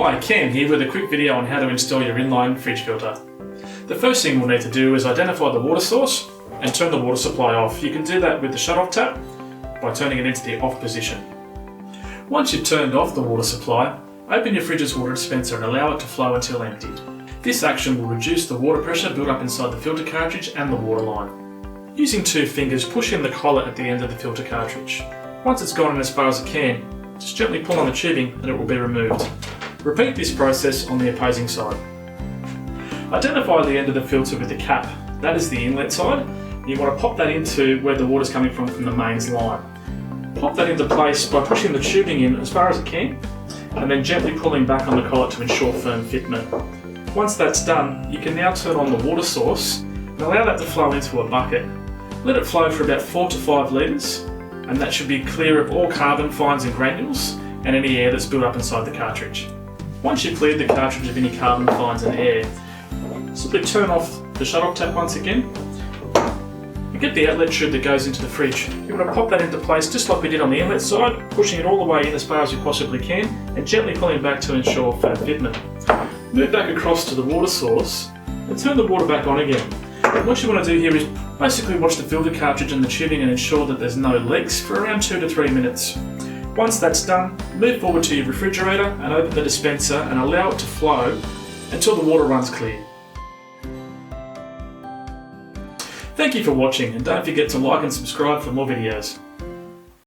Hi, Cam here with a quick video on how to install your inline fridge filter. The first thing we'll need to do is identify the water source and turn the water supply off. You can do that with the shut-off tap by turning it into the off position. Once you've turned off the water supply, open your fridge's water dispenser and allow it to flow until emptied. This action will reduce the water pressure built up inside the filter cartridge and the water line. Using 2 fingers, push in the collet at the end of the filter cartridge. Once it's gone in as far as it can, just gently pull on the tubing and it will be removed. Repeat this process on the opposing side. Identify the end of the filter with the cap. That is the inlet side. You want to pop that into where the water is coming from the mains line. Pop that into place by pushing the tubing in as far as it can and then gently pulling back on the collet to ensure firm fitment. Once that's done, you can now turn on the water source and allow that to flow into a bucket. Let it flow for about 4 to 5 litres, and that should be clear of all carbon fines and granules and any air that's built up inside the cartridge. Once you've cleared the cartridge of any carbon fines and air, simply turn off the shut-off tap once again and get the outlet tube that goes into the fridge. You want to pop that into place just like we did on the inlet side, pushing it all the way in as far as you possibly can and gently pulling back to ensure firm fitment. Move back across to the water source and turn the water back on again. And what you want to do here is basically watch the filter cartridge and the tubing and ensure that there's no leaks for around 2 to 3 minutes. Once that's done, move forward to your refrigerator and open the dispenser and allow it to flow until the water runs clear. Thank you for watching, and don't forget to like and subscribe for more videos.